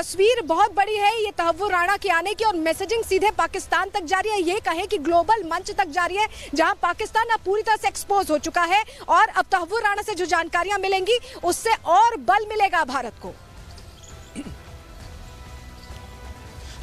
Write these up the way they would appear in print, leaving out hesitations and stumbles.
तस्वीर बहुत बड़ी है ये तहव्वुर राणा के आने की, और मैसेजिंग सीधे पाकिस्तान तक जा रही है, ये कहें कि ग्लोबल मंच तक जा रही है, जहां पाकिस्तान अब पूरी तरह से एक्सपोज हो चुका है। और अब तहव्वुर राणा से जो जानकारियां मिलेंगी उससे और बल मिलेगा भारत को।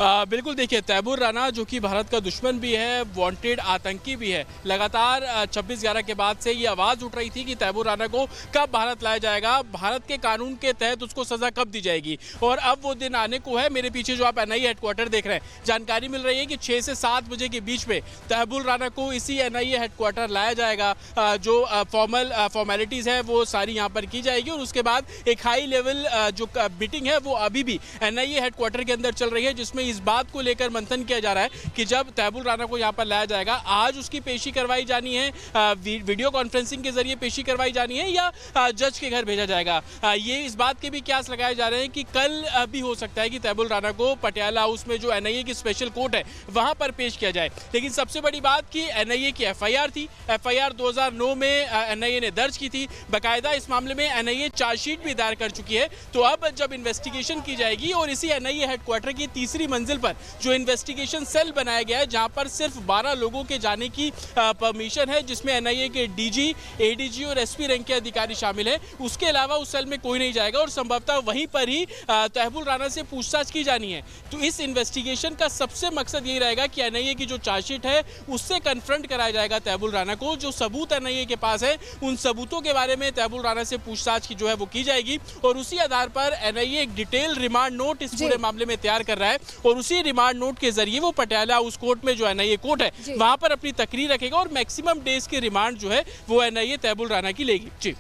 बिल्कुल, देखिए तैमूर राणा जो कि भारत का दुश्मन भी है, वांटेड आतंकी भी है। लगातार 26/11 के बाद से ये आवाज़ उठ रही थी कि तैमूर राणा को कब भारत लाया जाएगा, भारत के कानून के तहत उसको सज़ा कब दी जाएगी। और अब वो दिन आने को है। मेरे पीछे जो आप NIA हेडक्वार्टर देख रहे हैं, जानकारी मिल रही है कि 6 से 7 बजे के बीच में तैमूर राणा को इसी NIA हेडक्वार्टर लाया जाएगा। जो फॉर्मेलिटीज़ है वो सारी यहाँ पर की जाएगी, और उसके बाद एक हाई लेवल जो मीटिंग है वो अभी भी NIA हेडक्वार्टर के अंदर चल रही है, जिसमें इस बात को लेकर मंथन किया जा रहा है कि जब तैमूर राणा को यहां पर लाया जाएगा, आज उसकी पेशी करवाई जानी है, वीडियो कॉन्फ्रेंसिंग के जरिए पेशी करवाई जानी है, या जज के घर भेजा जाएगा। ये इस बात के भी क्यास लगाए जा रहे हैं कि कल भी हो सकता है कि तैमूर राणा को पटियाला हाउस में जो NIA की स्पेशल कोर्ट है वहां पर पेश किया जाए। लेकिन सबसे बड़ी बात कि NIA की FIR थी, FIR 2009 में NIA ने दर्ज की थी, बाकायदा इस मामले में NIA चार्जशीट भी दायर कर चुकी है। तो अब जब इन्वेस्टिगेशन की जाएगी, और इसी NIA हेडक्वार्टर की तीसरी मंजिल पर जो इन्वेस्टिगेशन सेल बनाया गया है, जहां पर सिर्फ 12 लोगों के जाने की परमिशन है, जिसमें NIA के DG, ADG और SP रैंक के अधिकारी शामिल हैं। उसके अलावा उस सेल में कोई नहीं जाएगा, और संभवतः वहीं पर ही तैमूर राणा से पूछताछ की जानी है। तो इस इन्वेस्टिगेशन का सबसे मकसद यही रहेगा कि NIA की जो चार्जशीट है उससे कन्फ्रंट कराया जाएगा तैमूर राणा को। जो सबूत NIA के पास है, उन सबूतों के बारे में तैमूर राणा से पूछताछ की जो है वो की जाएगी, और उसी आधार पर NIA एक डिटेल रिमांड नोट इस पूरे मामले में तैयार कर रहा है, और उसी रिमांड नोट के जरिए वो पटियाला हाउस कोर्ट में जो NIA कोर्ट है वहां पर अपनी तकरीर रखेगा, और मैक्सिमम डेज की रिमांड जो है वो NIA तैमूर राणा की लेगी। जी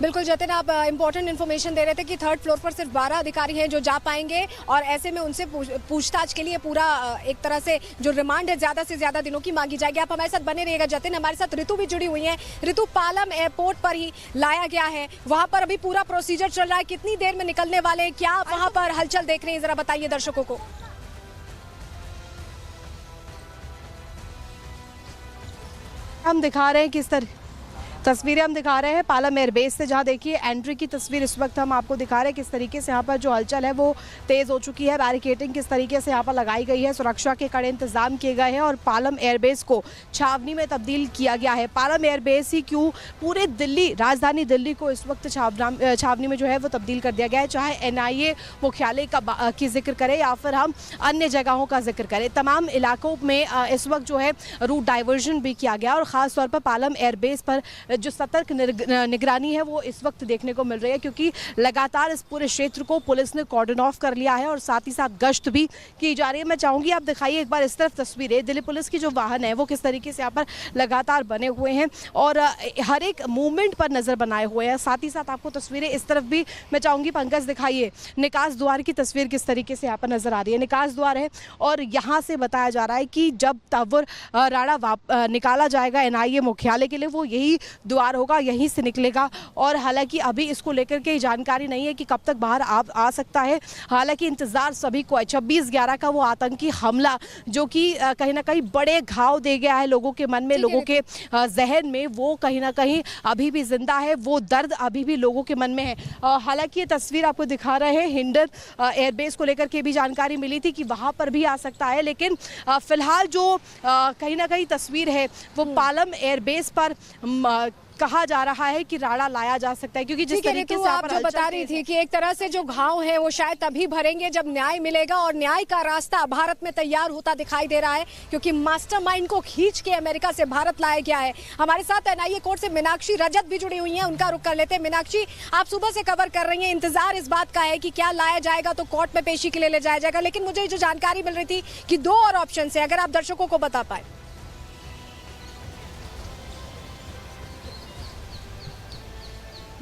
बिल्कुल जतिन, आप इंपॉर्टेंट इन्फॉर्मेशन दे रहे थे कि 3rd फ्लोर पर सिर्फ 12 अधिकारी हैं जो जा पाएंगे, और ऐसे में उनसे पूछताछ के लिए पूरा एक तरह से जो रिमांड है ज़्यादा से ज़्यादा दिनों की मांगी जाएगी। आप हमारे साथ बने रहिएगा जतिन। हमारे साथ ऋतु भी जुड़ी हुई है। ऋतु, पालम एयरपोर्ट पर ही लाया गया है, वहाँ पर अभी पूरा प्रोसीजर चल रहा है, कितनी देर में निकलने वाले हैं, क्या वहाँ पर हलचल देख रहे हैं, जरा बताइए दर्शकों को। हम दिखा रहे हैं किस तरह तस्वीरें हम दिखा रहे हैं पालम एयरबेस से, जहां देखिए एंट्री की तस्वीर इस वक्त हम आपको दिखा रहे हैं किस तरीके से यहाँ पर जो हलचल है वो तेज़ हो चुकी है। बैरिकेडिंग किस तरीके से यहाँ पर लगाई गई है, सुरक्षा के कड़े इंतजाम किए गए हैं, और पालम एयरबेस को छावनी में तब्दील किया गया है। पालम एयरबेस ही क्यों, पूरे दिल्ली, राजधानी दिल्ली को इस वक्त छावनी में जो है वो तब्दील कर दिया गया है। चाहे NIA मुख्यालय की जिक्र करें या फिर हम अन्य जगहों का जिक्र करें, तमाम इलाकों में इस वक्त जो है रूट डाइवर्जन भी किया गया, और ख़ास तौर पर पालम एयरबेस पर जो सतर्क निगरानी है वो इस वक्त देखने को मिल रही है, क्योंकि लगातार इस पूरे क्षेत्र को पुलिस ने कॉर्डन ऑफ कर लिया है, और साथ ही साथ गश्त भी की जा रही है। मैं चाहूंगी आप दिखाइए एक बार इस तरफ तस्वीरें, दिल्ली पुलिस की जो वाहन है वो किस तरीके से यहाँ पर लगातार बने हुए हैं, और हर एक मूवमेंट पर नज़र बनाए हुए हैं। साथ ही साथ आपको तस्वीरें इस तरफ भी मैं चाहूँगी पंकज दिखाइए, निकास द्वार की तस्वीर किस तरीके से यहाँ पर नज़र आ रही है। निकास द्वार है, और यहाँ से बताया जा रहा है कि जब तैमूर राणा निकाला जाएगा NIA मुख्यालय के लिए, वो यही द्वार होगा, यहीं से निकलेगा। और हालांकि अभी इसको लेकर के जानकारी नहीं है कि कब तक बाहर आ सकता है। हालांकि इंतजार सभी को है। 26/11 का वो आतंकी हमला जो कि कहीं ना कहीं बड़े घाव दे गया है लोगों के मन में, लोगों के जहन में, वो कहीं ना कहीं अभी भी जिंदा है, वो दर्द अभी भी लोगों के मन में है। हालांकि ये तस्वीर आपको दिखा रहे हैं, हिंडन एयरबेस को लेकर के भी जानकारी मिली थी कि वहाँ पर भी आ सकता है, लेकिन फिलहाल जो कहीं ना कहीं तस्वीर है वो पालम एयरबेस पर कहा जा रहा है कि राणा लाया जा सकता है, क्योंकि जिस तरीके से आप जो बता रही थी कि एक तरह से जो घाव है वो शायद तभी भरेंगे जब न्याय मिलेगा, और न्याय का रास्ता भारत में तैयार होता दिखाई दे रहा है, क्योंकि मास्टरमाइंड को खींच के अमेरिका से भारत लाया गया है। हमारे साथ NIA कोर्ट से मीनाक्षी रजत भी जुड़ी हुई हैं, उनका रुख कर लेते हैं। मीनाक्षी, आप सुबह से कवर कर रही हैं, इंतजार इस बात का है कि क्या लाया जाएगा तो कोर्ट में पेशी के लिए ले जाया जाएगा, लेकिन मुझे जो जानकारी मिल रही थी कि 2 और ऑप्शन है, अगर आप दर्शकों को बता पाए।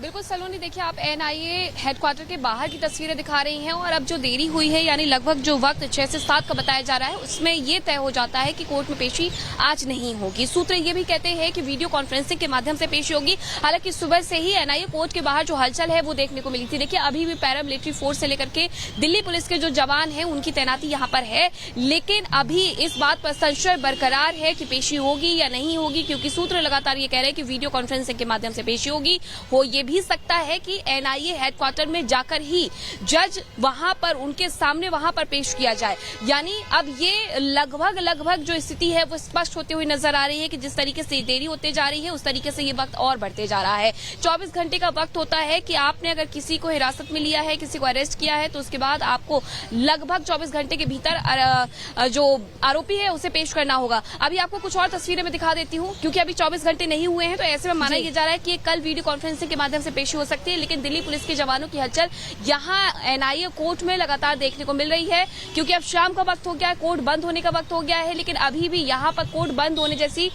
बिल्कुल सलोनी, देखिए आप NIA हेडक्वार्टर के बाहर की तस्वीरें दिखा रही हैं, और अब जो देरी हुई है, यानी लगभग जो वक्त 6 से 7 का बताया जा रहा है, उसमें ये तय हो जाता है कि कोर्ट में पेशी आज नहीं होगी। सूत्र ये भी कहते हैं कि वीडियो कॉन्फ्रेंसिंग के माध्यम से पेशी होगी। हालांकि सुबह से ही NIA कोर्ट के बाहर जो हलचल है वो देखने को मिली थी। देखिए अभी भी पैरामिलिट्री फोर्स से लेकर के दिल्ली पुलिस के जो जवान है उनकी तैनाती यहाँ पर है, लेकिन अभी इस बात पर संशय बरकरार है कि पेशी होगी या नहीं होगी, क्योंकि सूत्र लगातार ये कह रहे हैं कि वीडियो कॉन्फ्रेंसिंग के माध्यम से पेशी होगी। ये भी सकता है कि एनआईए हेडक्वार्टर में जाकर ही जज वहां पर उनके सामने वहां पर पेश किया जाए। यानी अब ये लगभग जो स्थिति है वो स्पष्ट होते हुए नजर आ रही है कि जिस तरीके से देरी होते जा रही है उस तरीके से ये वक्त और बढ़ते जा रहा है। 24 घंटे का वक्त होता है कि आपने अगर किसी को हिरासत में लिया है, किसी को अरेस्ट किया है, तो उसके बाद आपको लगभग 24 घंटे के भीतर जो आरोपी है उसे पेश करना होगा। अभी आपको कुछ और तस्वीरें मैं दिखा देती हूँ, क्योंकि अभी 24 घंटे नहीं हुए हैं, तो ऐसे में माना यह जा रहा है कि कल वीडियो कॉन्फ्रेंसिंग के माध्यम से पेशी हो सकती है। लेकिन दिल्ली पुलिस के जवानों की हलचल यहाँ एनआईए कोर्ट में लगातार देखने को मिल रही है, क्योंकि अब शाम का वक्त हो गया है, कोर्ट बंद होने का वक्त हो गया है, लेकिन अभी भी यहाँ पर कोर्ट बंद होने जैसी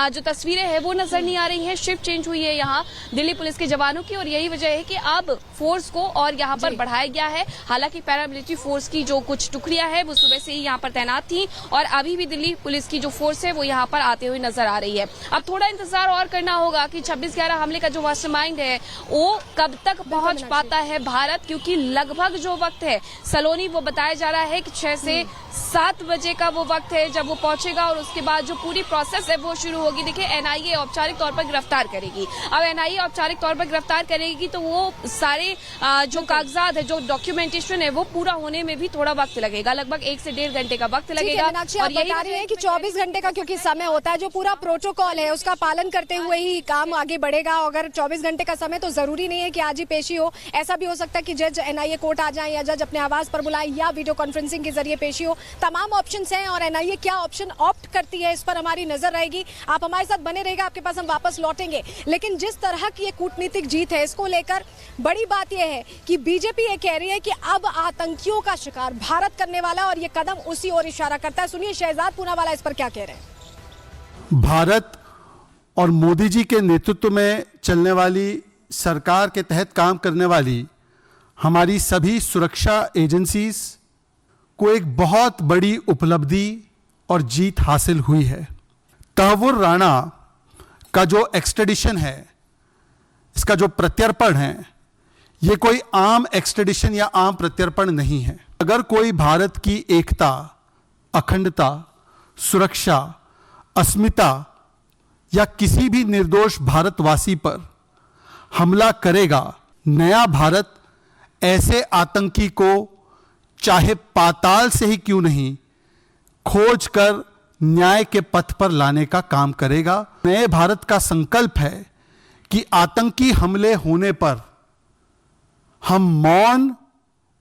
जो तस्वीरें हैं वो नजर नहीं आ रही हैं। शिफ्ट चेंज हुई है यहाँ दिल्ली पुलिस के जवानों की, और यही वजह है कि अब फोर्स को और यहाँ पर बढ़ाया गया है। हालांकि पैरामिलिट्री फोर्स की जो कुछ टुकड़ियां हैं वो सुबह से ही यहाँ पर तैनात थी, और अभी भी दिल्ली पुलिस की जो फोर्स है वो यहाँ पर आते हुए नजर आ रही है। अब थोड़ा इंतजार और करना होगा कि 26/11 हमले का जो मास्टरमाइंड है वो कब तक पहुंच पाता है भारत, क्योंकि लगभग जो वक्त है सलोनी वो बताया जा रहा है कि 6 से 7 बजे का वो वक्त है जब वो पहुंचेगा, और उसके बाद जो पूरी प्रोसेस है वो शुरू होगी। देखिए, एनआईए औपचारिक तौर पर गिरफ्तार करेगी। अब एनआईए औपचारिक तौर पर गिरफ्तार करेगी तो वो सारे जो कागजात है, जो डॉक्यूमेंटेशन है वो पूरा होने में भी थोड़ा वक्त लगेगा, लगभग 1 से 1.5 घंटे का वक्त लगेगा। और यही बता रही है कि 24 घंटे का क्योंकि समय होता है, जो पूरा प्रोटोकॉल है उसका पालन करते हुए ही काम आगे बढ़ेगा। अगर 24 घंटे का समय, तो जरूरी नहीं है कि आज ही पेशी हो, ऐसा भी हो सकता है कि जज एनआईए कोर्ट आ जाए, या जज अपने आवाज पर बुलाए, या वीडियो कॉन्फ्रेंसिंग के जरिए पेशी हो। तमाम ऑप्शन हैं, और एनआईए क्या ऑप्शन ऑप्ट करती है इस पर हमारी नजर रहेगी। आप हमारे साथ बने रहेगा, आपके पास हम वापस लौटेंगे। लेकिन जिस तरह की ये कूटनीतिक जीत है, इसको लेकर बड़ी बात यह है कि बीजेपी ये कह रही है कि अब आतंकियों का शिकार भारत करने वाला, और ये कदम उसी ओर इशारा करता है। सुनिए शहजाद पूनावाला इस पर क्या कह रहे हैं। भारत और मोदी जी के नेतृत्व में चलने वाली सरकार के तहत काम करने वाली हमारी सभी सुरक्षा एजेंसीज को एक बहुत बड़ी उपलब्धि और जीत हासिल हुई है। तहव्वुर राणा का जो एक्सट्रेडिशन है, इसका जो प्रत्यर्पण है, ये कोई आम एक्सट्रेडिशन या आम प्रत्यर्पण नहीं है। अगर कोई भारत की एकता, अखंडता, सुरक्षा, अस्मिता या किसी भी निर्दोष भारतवासी पर हमला करेगा, नया भारत ऐसे आतंकी को चाहे पाताल से ही क्यों नहीं खोज कर न्याय के पथ पर लाने का काम करेगा। नए भारत का संकल्प है कि आतंकी हमले होने पर हम मौन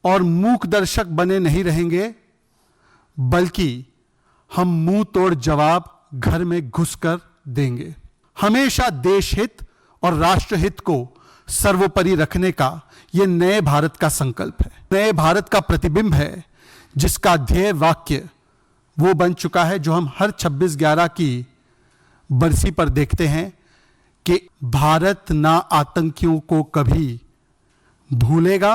और मूक दर्शक बने नहीं रहेंगे, बल्कि हम मुंह तोड़ जवाब घर में घुसकर देंगे। हमेशा देश हित और राष्ट्र हित को सर्वोपरि रखने का यह नए भारत का संकल्प है, नए भारत का प्रतिबिंब है, जिसका ध्येय वाक्य वो बन चुका है जो हम हर 26/11 की बरसी पर देखते हैं कि भारत ना आतंकियों को कभी भूलेगा,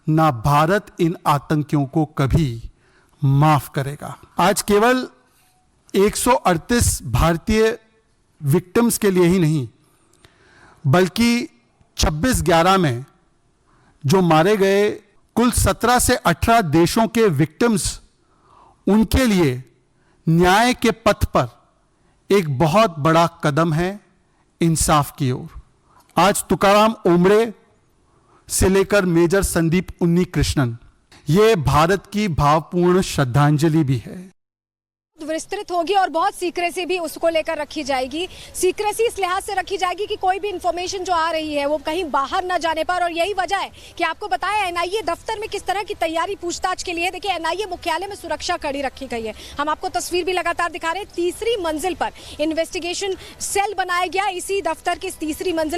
ना भारत इन आतंकियों को कभी माफ करेगा। आज केवल 138 भारतीय विक्टिम्स के लिए ही नहीं, बल्कि 26/11 में जो मारे गए कुल 17 से 18 देशों के विक्टिम्स, उनके लिए न्याय के पथ पर एक बहुत बड़ा कदम है इंसाफ की ओर। आज तुकाराम ओमड़े से लेकर मेजर संदीप उन्नीकृष्णन, ये भारत की भावपूर्ण श्रद्धांजलि भी है। विस्तृत होगी और बहुत सीक्रेसी भी उसको लेकर रखी जाएगी। सीक्रेसी इस लिहाज से रखी जाएगी कि कोई भी इंफॉर्मेशन जो आ रही है वो कहीं बाहर न जाने पर, और यही वजह है कि आपको बताया एनआईए दफ्तर में किस तरह की तैयारी पूछताछ के लिए। देखिए, एनआईए मुख्यालय में सुरक्षा कड़ी रखी गई है। हम आपको तस्वीर भी लगातार दिखा रहे हैं। 3री मंजिल पर इन्वेस्टिगेशन सेल बनाया गया, इसी दफ्तर की 3री मंजिल